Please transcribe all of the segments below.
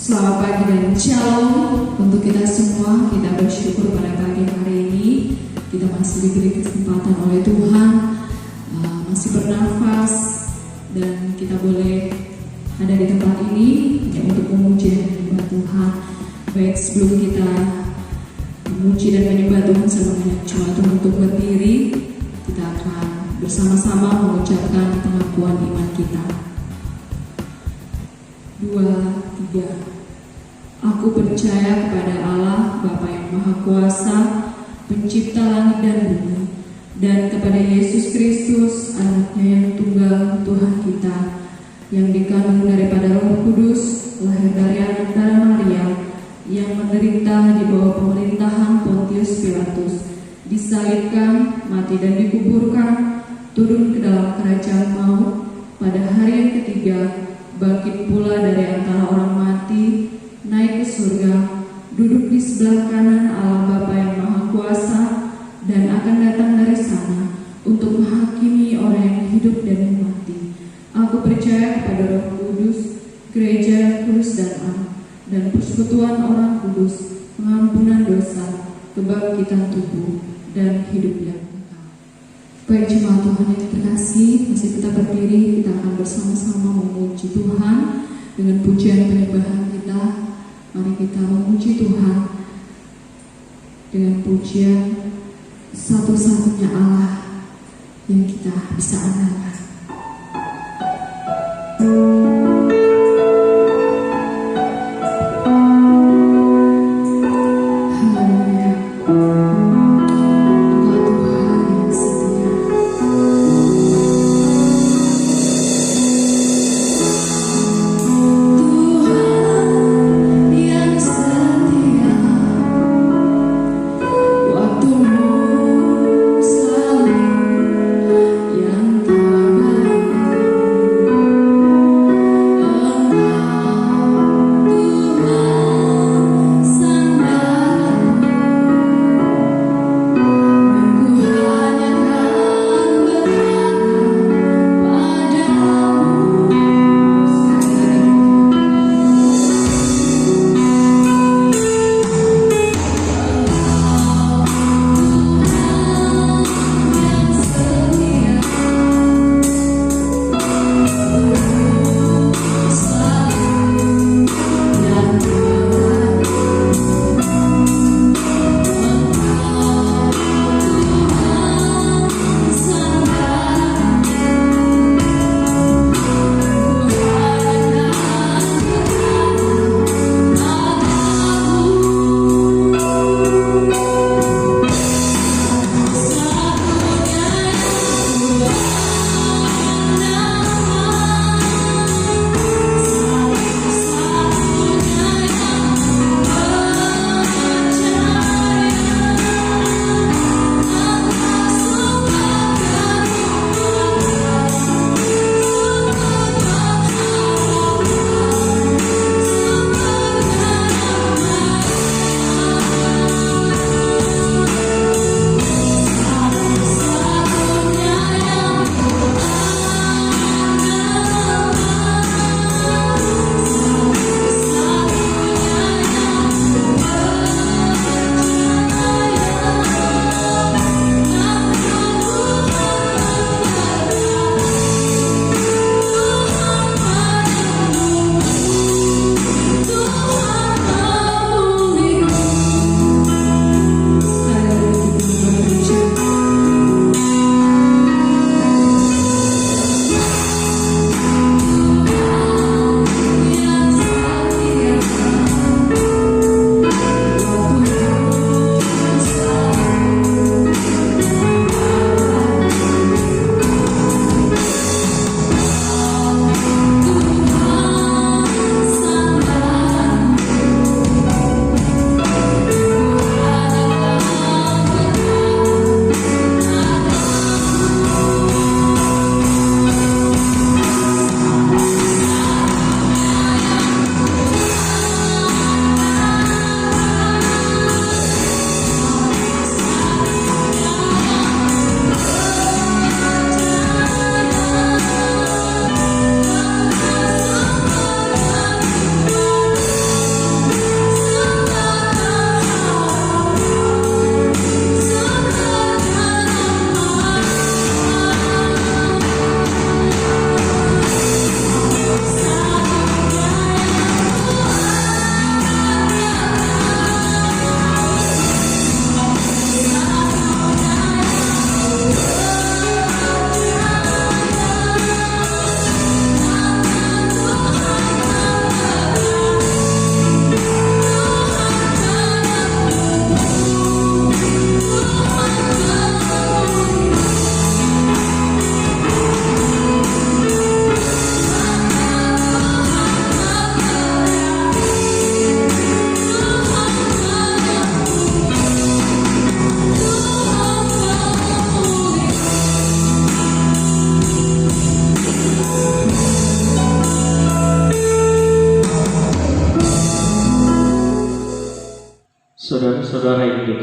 Selamat pagi dan shalom untuk kita semua. Kita bersyukur pada pagi hari ini kita masih diberi kesempatan oleh Tuhan, masih bernafas, dan kita boleh ada di tempat ini ya, untuk memuji dan menyembah Tuhan. Baik, sebelum kita memuji dan menyembah Tuhan sama banyak jemaat untuk berdiri, kita akan bersama-sama mengucapkan pengakuan iman kita. 2, 3. Aku percaya kepada Allah Bapa yang Maha Kuasa, Pencipta langit dan bumi, dan kepada Yesus Kristus, Anaknya yang tunggal, Tuhan kita, yang dikandung daripada Roh Kudus, lahir dari anak darah Maria, yang menderita di bawah pemerintahan Pontius Pilatus, disalibkan, mati dan dikuburkan, turun ke dalam kerajaan maut, pada hari yang ketiga bangkit pula dari antara orang mati, naik ke surga, duduk di sebelah kanan Allah Bapa yang Maha Kuasa, dan akan datang dari sana untuk menghakimi orang yang hidup dan yang mati. Aku percaya kepada Roh Kudus, gereja kudus dan am, dan persekutuan orang kudus, pengampunan dosa, kebangkitan tubuh, dan hidup yang kekal. Baik jemaat Tuhan yang terkasih, masih kita berdiri, kita akan bersama-sama memuji Tuhan dengan pujian penyembahan kita. Mari kita memuji Tuhan dengan pujian satu-satunya Allah yang kita bisa andalkan. Yang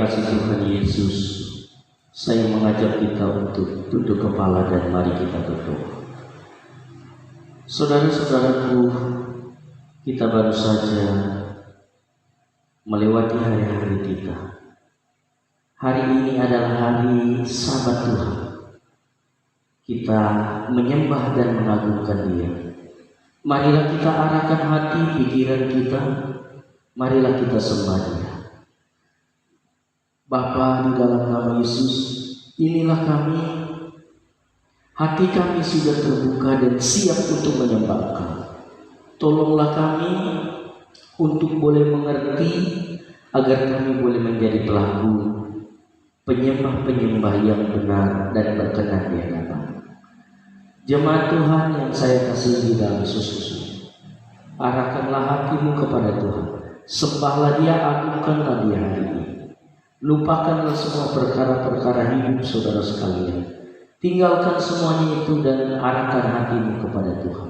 kasih Tuhan Yesus, saya mengajak kita untuk tunduk kepala dan mari kita berdoa. Saudara-saudaraku, kita baru saja melewati hari-hari kita. Hari ini adalah hari Sabat Tuhan. Kita menyembah dan mengagungkan Dia. Marilah kita arahkan hati pikiran kita, marilah kita sembah Dia. Bapa, di dalam nama Yesus, inilah kami. Hati kami sudah terbuka dan siap untuk menyembah Engkau. Tolonglah kami untuk boleh mengerti, agar kami boleh menjadi pelaku penyembah-penyembah yang benar dan berkenan di hadapan. Jemaat Tuhan yang saya kasihi dalam Yesus, arahkanlah hatimu kepada Tuhan. Sembahlah Dia, agungkanlah Dia hari ini. Lupakanlah semua perkara-perkara hidup saudara sekalian. Tinggalkan semuanya itu dan arahkan hatimu kepada Tuhan.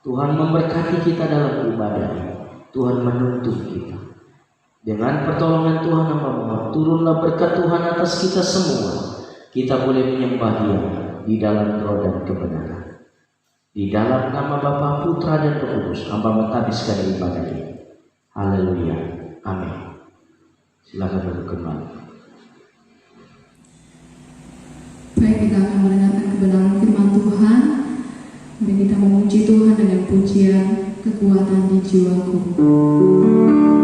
Tuhan memberkati kita dalam ibadah. Tuhan menuntun kita. Dengan pertolongan Tuhan yang Maha, turunlah berkat Tuhan atas kita semua. Kita boleh menyembah Dia di dalam roh dan kebenaran. Di dalam nama Bapa, Putra dan Roh Kudus, hamba menghabiskan ibadah ini. Haleluya. Amin. Silakan duduk kembali. Baik, kita akan mendengarkan kebenaran firman Tuhan. Mari kita memuji Tuhan dengan pujian kekuatan di jiwaku. Batinku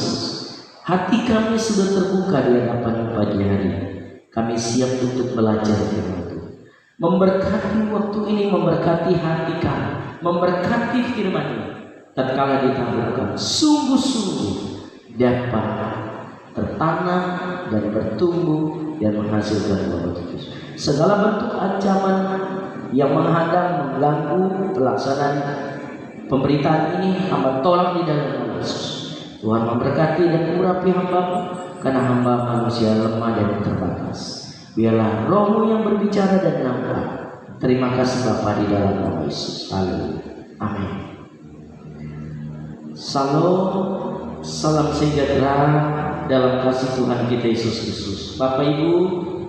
Yesus, hati kami sudah terbuka di hadapan pagi hari. Kami siap untuk belajar firman Tuhan. Memberkati waktu ini, memberkati hati kami, memberkati firman ini. Tatkala ditaburkan, sungguh-sungguh dapat tertanam dan bertumbuh dan menghasilkan buah Yesus. Segala bentuk ancaman yang menghadang, mengganggu pelaksanaan pemberitaan ini, hamba tolak di dalam nama Yesus. Tuhan memberkati dan urapi hamba, karena hamba manusia lemah dan terbatas. Biarlah Roh-Mu yang berbicara dan nampak. Terima kasih Bapa di dalam nama Yesus. Haleluya. Amin. Salam, salam sejahtera dalam kasih Tuhan kita Yesus Kristus. Bapak Ibu,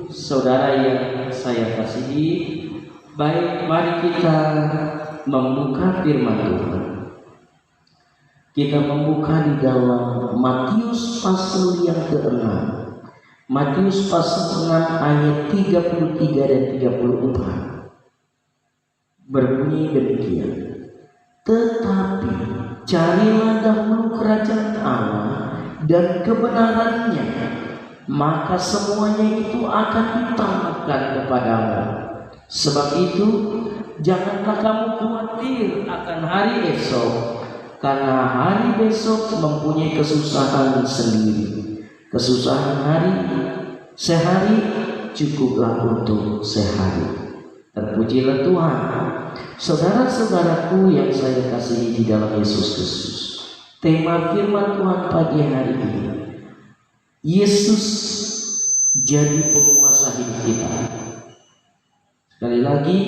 saudara yang saya kasihi, baik, mari kita membuka firman Tuhan. Kita membuka di dalam Matius pasal yang ke-6. Matius pasal 6 ayat 33 dan 34. Berbunyi demikian. Tetapi carilah dahulu kerajaan Allah dan kebenarannya, maka semuanya itu akan ditambahkan kepadamu. Sebab itu janganlah kamu khawatir akan hari esok, karena hari besok mempunyai kesusahan sendiri. Kesusahan hari sehari cukuplah untuk sehari. Terpujilah Tuhan. Saudara-saudaraku yang saya kasihi di dalam Yesus Kristus, tema firman Tuhan pagi hari ini, Yesus jadi penguasa hidup kita. Sekali lagi,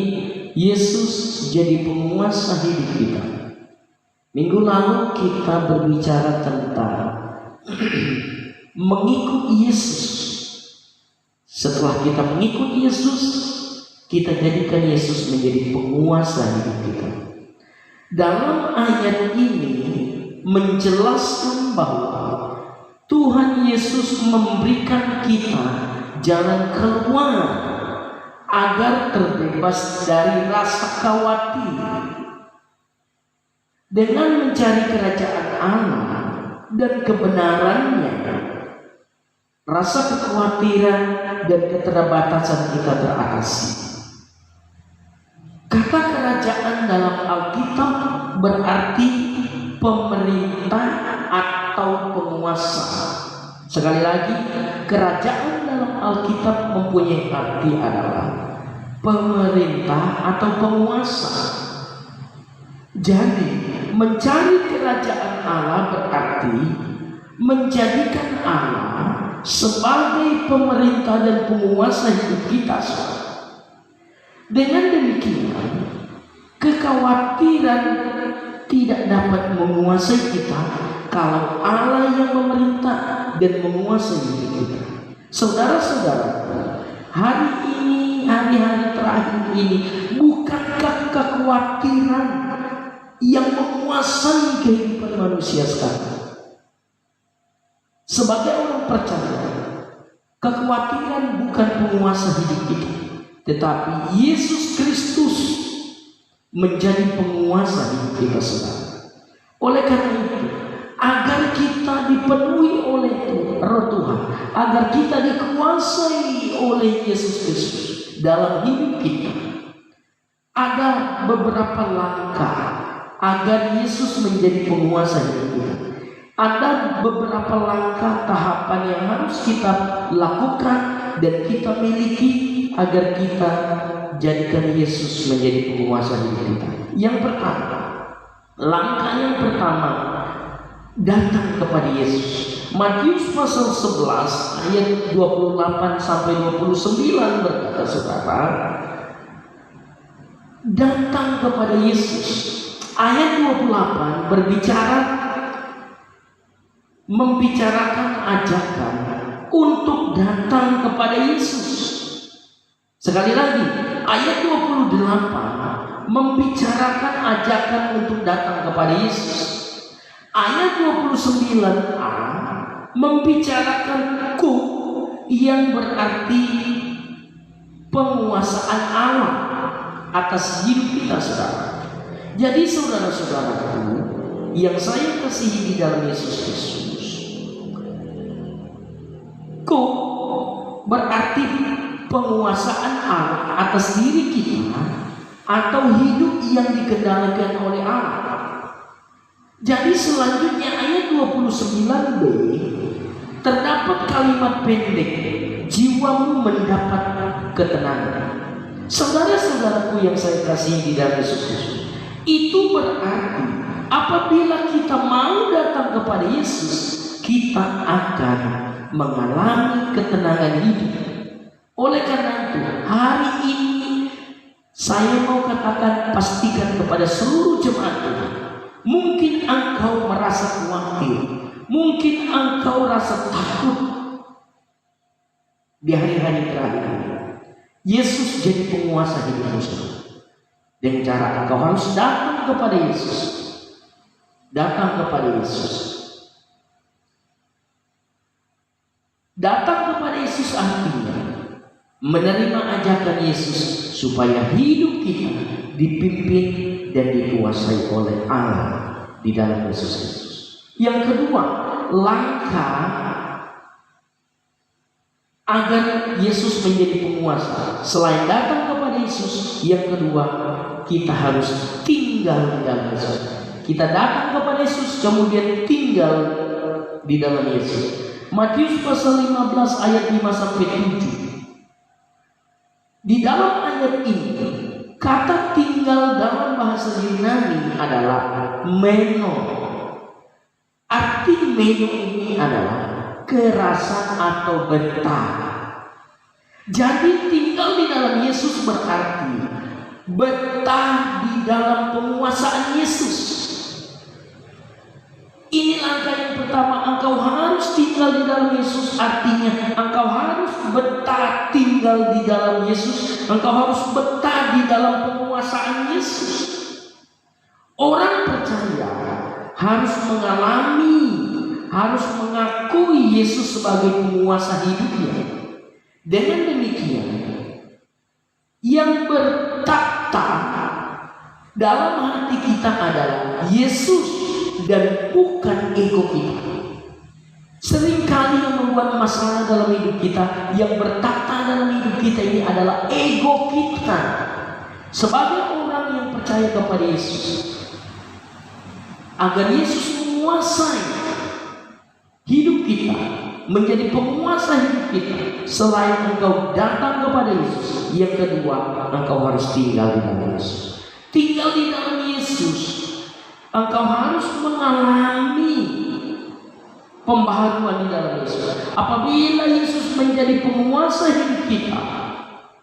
Yesus jadi penguasa hidup kita. Minggu lalu kita berbicara tentang mengikut Yesus. Setelah kita mengikut Yesus, kita jadikan Yesus menjadi penguasa hidup kita. Dalam ayat ini menjelaskan bahwa Tuhan Yesus memberikan kita jalan keluar agar terbebas dari rasa khawatir. Dengan mencari kerajaan Allah dan kebenarannya, rasa kekhawatiran dan keterbatasan kita teratasi. Kata kerajaan dalam Alkitab berarti pemerintah atau penguasa. Sekali lagi, kerajaan dalam Alkitab mempunyai arti adalah pemerintah atau penguasa. Jadi, mencari kerajaan Allah berarti menjadikan Allah sebagai pemerintah dan penguasa hidup kita. Dengan demikian, kekhawatiran tidak dapat menguasai kita kalau Allah yang memerintah dan menguasai hidup kita. Saudara-saudara, hari ini, hari-hari terakhir ini, bukankah kekhawatiran yang menguasai kehidupan manusia sekarang? Sebagai orang percaya, kekhawatiran bukan penguasa hidup kita, tetapi Yesus Kristus menjadi penguasa hidup kita sekarang. Oleh karena itu, agar kita dipenuhi oleh Roh Tuhan, agar kita dikuasai oleh Yesus Kristus dalam hidup kita, ada beberapa langkah agar Yesus menjadi penguasa hidup kita. Ada beberapa langkah tahapan yang harus kita lakukan dan kita miliki agar kita jadikan Yesus menjadi penguasa hidup kita. Yang pertama, langkah yang pertama, datang kepada Yesus. Matius pasal 11 ayat 28 sampai 29 berkata, saudara, datang kepada Yesus. Ayat 28 berbicara, membicarakan ajakan untuk datang kepada Yesus. Sekali lagi, ayat 28 membicarakan ajakan untuk datang kepada Yesus. Ayat 29a membicarakan hukum yang berarti penguasaan Allah atas hidup kita, saudara. Jadi saudara-saudaraku yang saya kasihi di dalam Yesus Kristus, berarti penguasaan Allah atas diri kita atau hidup yang dikendalikan oleh Allah. Jadi selanjutnya ayat 29b terdapat kalimat pendek, jiwamu mendapat ketenangan. Saudara-saudaraku yang saya kasihi di dalam Yesus, itu berarti apabila kita mau datang kepada Yesus, kita akan mengalami ketenangan hidup. Oleh karena itu, hari ini saya mau katakan, pastikan kepada seluruh jemaat Tuhan, mungkin engkau merasa khawatir, mungkin engkau rasa takut di hari-hari terakhir. Yesus jadi penguasa hidupmu. Dengan cara engkau harus datang kepada Yesus. Datang kepada Yesus. Datang kepada Yesus artinya menerima ajakan Yesus supaya hidup kita dipimpin dan dikuasai oleh Allah di dalam Yesus Kristus. Yang kedua, langkah agar Yesus menjadi penguasa, selain datang kepada Yesus, yang kedua, kita harus tinggal di dalam Yesus. Kita datang kepada Yesus, kemudian tinggal di dalam Yesus. Matius pasal 15 ayat 5 sampai 7. Di dalam ayat ini, kata tinggal dalam bahasa Yunani adalah meno. Arti meno ini adalah kerasan atau betah. Jadi tinggal di dalam Yesus berarti betah di dalam penguasaan Yesus. Ini langkah yang pertama, engkau harus tinggal di dalam Yesus. Artinya engkau harus betah tinggal di dalam Yesus. Engkau harus betah di dalam penguasaan Yesus. Orang percaya harus mengalami, harus mengakui Yesus sebagai penguasa hidupnya. Dengan demikian, yang bertakhta dalam hati kita adalah Yesus dan bukan ego kita. Seringkali yang membuat masalah dalam hidup kita, yang bertakhta dalam hidup kita ini adalah ego kita. Sebagai orang yang percaya kepada Yesus, agar Yesus menguasai hidup kita, menjadi penguasa hidup kita, selain engkau datang kepada Yesus, yang kedua, engkau harus tinggal di dalam Yesus. Tinggal di dalam Yesus, engkau harus mengalami pembaharuan di dalam Yesus. Apabila Yesus menjadi penguasa hidup kita,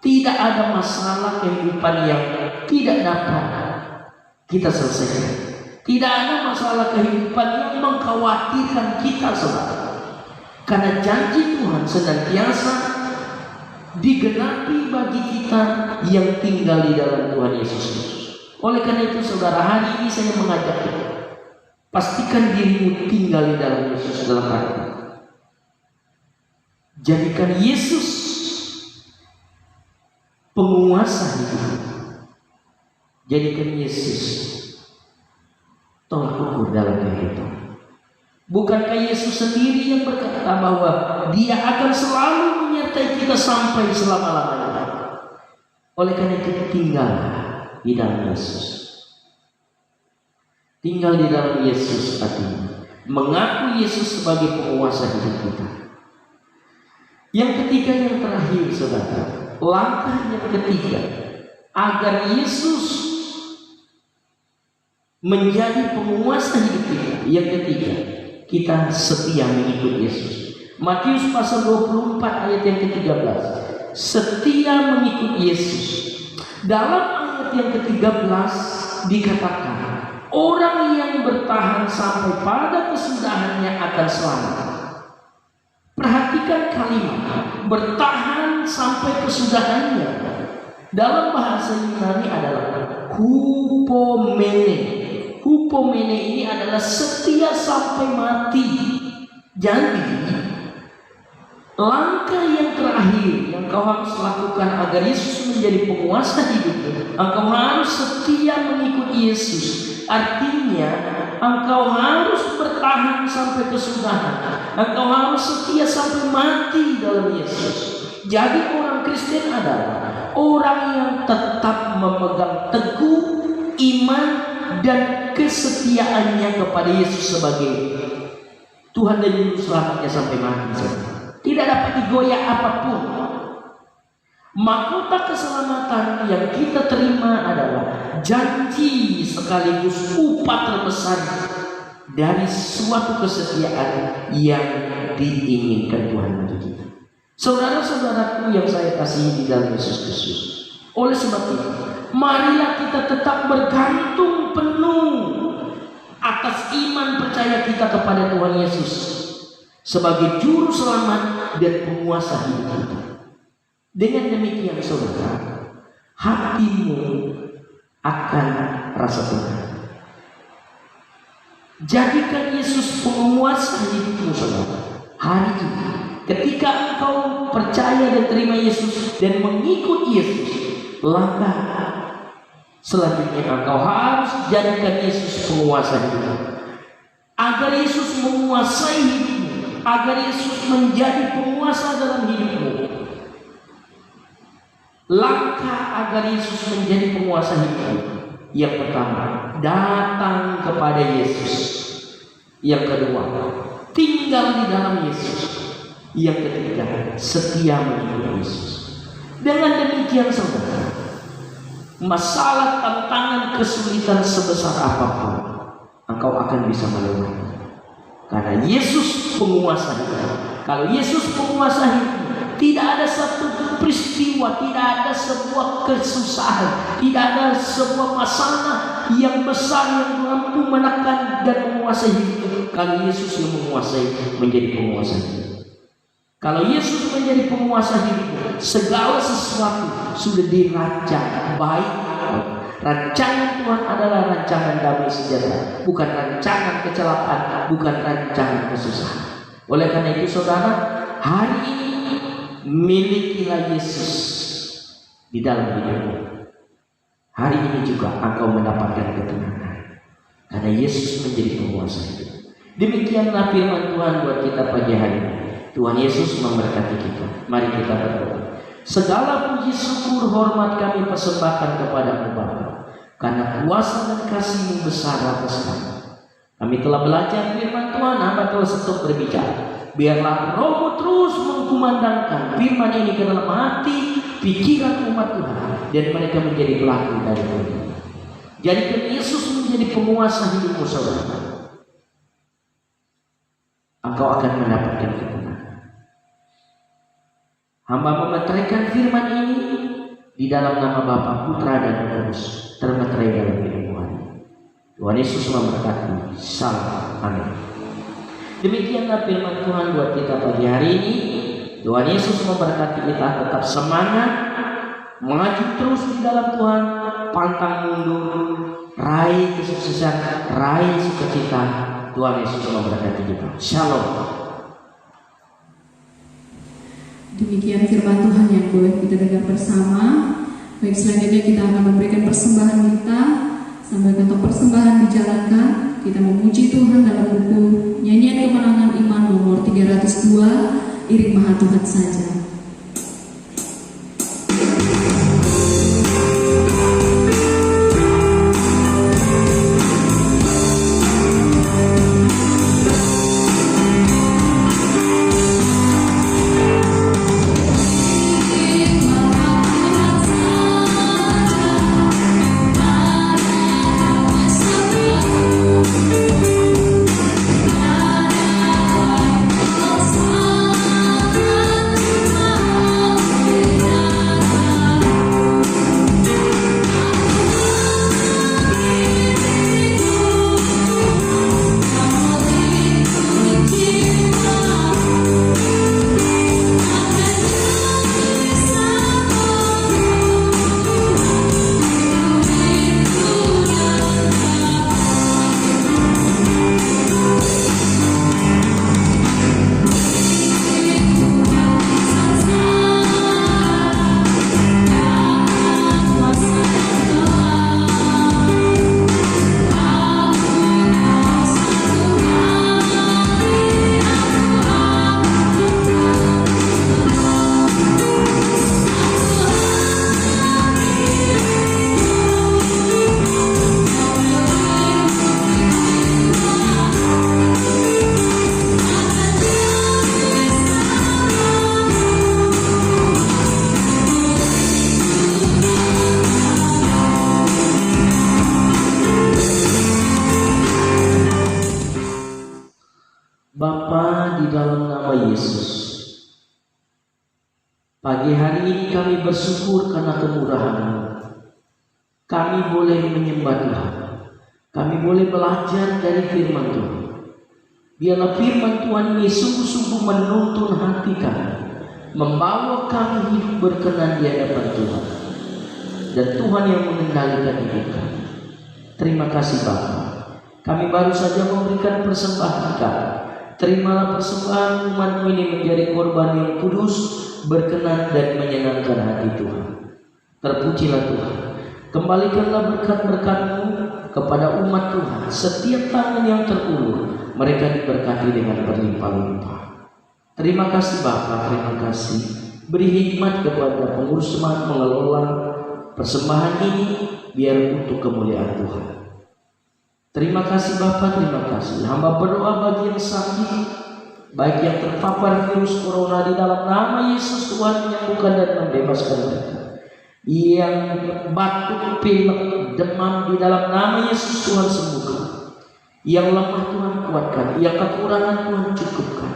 tidak ada masalah kehidupan yang tidak dapat kita selesaikan. Tidak ada masalah kehidupan yang mengkhawatirkan kita, saudara. Karena janji Tuhan senantiasa digenapi bagi kita yang tinggal di dalam Tuhan Yesus Kristus. Oleh karena itu, saudara, hari ini saya mengajak kita, pastikan dirimu tinggal di dalam Yesus dalam hati. Jadikan Yesus penguasa hidup. Jadikan Yesus tolak ukur dalam kehidupan. Bukankah Yesus sendiri yang berkata bahwa Dia akan selalu menyertai kita sampai selama-lamanya? Oleh karena itu, tinggal di dalam Yesus. Tinggal di dalam Yesus artinya mengaku Yesus sebagai penguasa hidup kita. Yang ketiga, yang terakhir, saudara, langkah yang ketiga agar Yesus menjadi penguasa hidup kita. Yang ketiga, kita setia mengikut Yesus. Matius pasal 24 ayat yang ke-13. Setia mengikut Yesus. Dalam ayat yang ke-13 dikatakan, orang yang bertahan sampai pada kesudahannya akan selamat. Perhatikan kalimat bertahan sampai kesudahannya. Dalam bahasa Yunani adalah hupomene. Hupomene ini adalah setia sampai mati. Jadi langkah yang terakhir yang kau harus lakukan agar Yesus menjadi penguasa hidupmu, engkau harus setia mengikuti Yesus. Artinya engkau harus bertahan sampai kesudahan. Engkau harus setia sampai mati dalam Yesus. Jadi orang Kristen adalah orang yang tetap memegang teguh iman dan kesetiaannya kepada Yesus sebagai Tuhan dan Juru Selamatnya sampai mati. Tidak dapat digoyah apapun. Mahkota keselamatan yang kita terima adalah janji sekaligus upah terbesar dari suatu kesetiaan yang diinginkan Tuhan bagi kita. Saudara-saudaraku yang saya kasihi di dalam Yesus Kristus, oleh sebab itu, marilah kita tetap bergantung penuh atas iman percaya kita kepada Tuhan Yesus sebagai Juru Selamat dan penguasa hidup kita. Dengan demikian, saudara, hatimu akan rasa tenang. Jadikan Yesus penguasa hidupmu, saudara. Hari ini, ketika engkau percaya dan terima Yesus dan mengikut Yesus, langkah selanjutnya engkau harus jadikan Yesus penguasa hidupmu. Agar Yesus menguasai hidupmu, agar Yesus menjadi penguasa dalam hidupmu. Langkah agar Yesus menjadi penguasa hidupmu. Yang pertama, datang kepada Yesus. Yang kedua, tinggal di dalam Yesus. Yang ketiga, setia mengikuti Yesus. Dengan demikian, saudara, masalah, tantangan, kesulitan sebesar apapun, engkau akan bisa melewati. Karena Yesus penguasa hidup. Kalau Yesus penguasa hidup, tidak ada satu peristiwa, tidak ada sebuah kesusahan, tidak ada sebuah masalah yang besar yang mampu menekan dan menguasai hidup. Kalau Yesus yang menguasai, menjadi penguasa hidup. Kalau Yesus menjadi penguasa hidup, segala sesuatu sudah dirancang baik. Rancangan Tuhan adalah rancangan damai sejahtera, bukan rancangan kecelakaan, bukan rancangan kesusahan. Oleh karena itu, saudara, hari ini milikilah Yesus di dalam hidupmu. Hari ini juga engkau mendapatkan ketenangan karena Yesus menjadi penguasa hidup. Demikianlah firman Tuhan buat kita pagi hari ini. Tuhan Yesus memberkati kita. Mari kita berdoa. Segala puji syukur hormat kami persembahkan kepada-Mu Bapa, karena kuasa dan kasih-Mu besar atas kami. Kami telah belajar firman Tuhan, hamba telah stop berbicara. Biarlah Roh-Mu terus mengkumandangkan firman ini ke dalam hati, pikiran umat Tuhan, dan mereka menjadi pelaku dari Tuhan. Jadikan Yesus menjadi penguasa hidupmu, saudara. Engkau akan mendapatkan ketenangan. Hamba memeteraikan firman ini di dalam nama Bapa, Putra, dan Roh Kudus, termeterai dalam Tuhan. Tuhan Yesus memberkati. Salam. Amin. Demikianlah firman Tuhan buat kita pagi hari ini. Tuhan Yesus memberkati kita, tetap semangat, maju terus di dalam Tuhan, pantang mundur, raih kesuksesan, raih sukacita. Tuhan Yesus memberkati kita. Shalom. Demikian firman Tuhan yang boleh kita dengar bersama. Baik, selanjutnya kita akan memberikan persembahan kita. Sambil kantong persembahan dijalankan, kita memuji Tuhan dalam buku Nyanyian Kemenangan Iman nomor 302, Iring Maha Tuhan Saja. Sangat Yesus, pagi hari ini kami bersyukur karena kemurahan-Mu. Kami boleh menyembah Tuhan. Kami boleh belajar dari firman Tuhan. Biarlah firman Tuhan ini sungguh-sungguh menuntun hati kami, membawa kami hidup berkenan di hadapan Tuhan, dan Tuhan yang mengendalikan hidup kami. Terima kasih Bapa. Kami baru saja memberikan persembahan kami. Terimalah persembahan umat-Mu ini menjadi korban yang kudus, berkenan dan menyenangkan hati Tuhan. Terpujilah Tuhan. Kembalikanlah berkat-berkat-Mu kepada umat Tuhan. Setiap tangan yang terulur, mereka diberkati dengan berlimpah-limpah. Terima kasih Bapa, terima kasih. Beri hikmat kepada pengurus jemaat mengelola persembahan ini biar untuk kemuliaan Tuhan. Terima kasih Bapa, terima kasih. Hamba berdoa bagi yang sakit, baik yang terpapar virus corona, di dalam nama Yesus Tuhan menyembuhkan dan membebaskan mereka. Yang batuk, pilek, demam, di dalam nama Yesus Tuhan sembuhkan. Yang lemah Tuhan kuatkan, yang kekurangan Tuhan cukupkan.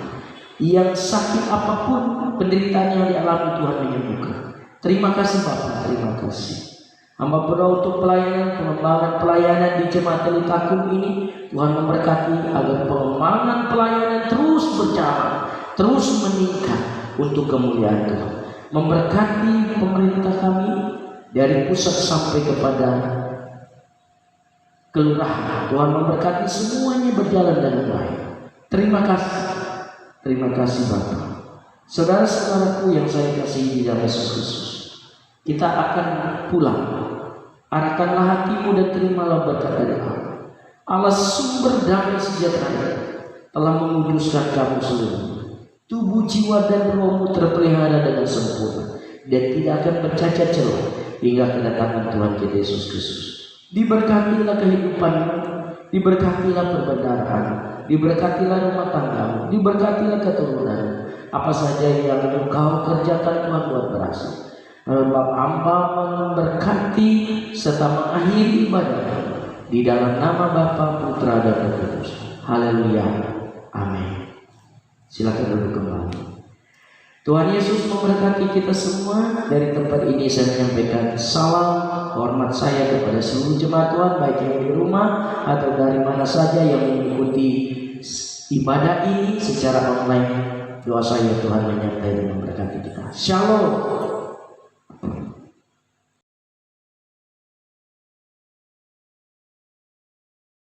Yang sakit apapun penderitaan yang dialami Tuhan menyembuhkan. Terima kasih Bapa, terima kasih. Hamba berdoa untuk pelayanan, pengembangan pelayanan di Jemaat Telitakum ini. Tuhan memberkati agar pengembangan pelayanan terus berjalan, terus meningkat untuk kemuliaan Tuhan. Memberkati pemerintah kami dari pusat sampai kepada kelurahan. Tuhan memberkati semuanya berjalan dengan baik. Terima kasih Bapak. Saudara-saudaraku yang saya kasihi di dalam Yesus Kristus, kita akan pulang. Arahkanlah hatimu dan terimalah berkat dari Allah. Allah sumber damai sejahtera telah menguduskan kamu seluruhnya. Tubuh, jiwa dan rohmu terpelihara dengan sempurna dan tidak akan bercacat celah hingga kedatangan Tuhan kita Yesus Kristus. Diberkatilah kehidupanmu, diberkatilah perbendaharaan, diberkatilah rumah tanggamu, diberkatilah keturunanmu. Apa saja yang engkau kerjakan Tuhan buat berhasil. Hamba memberkati serta mengakhiri ibadah di dalam nama Bapa, Putra dan Roh Kudus. Haleluya. Amin. Silakan duduk kembali. Tuhan Yesus memberkati kita semua. Dari tempat ini saya menyampaikan salam hormat saya kepada seluruh jemaat Tuhan, baik yang di rumah atau dari mana saja yang mengikuti ibadah ini secara online. Doa saya Tuhan menyertai dan memberkati kita. Shalom.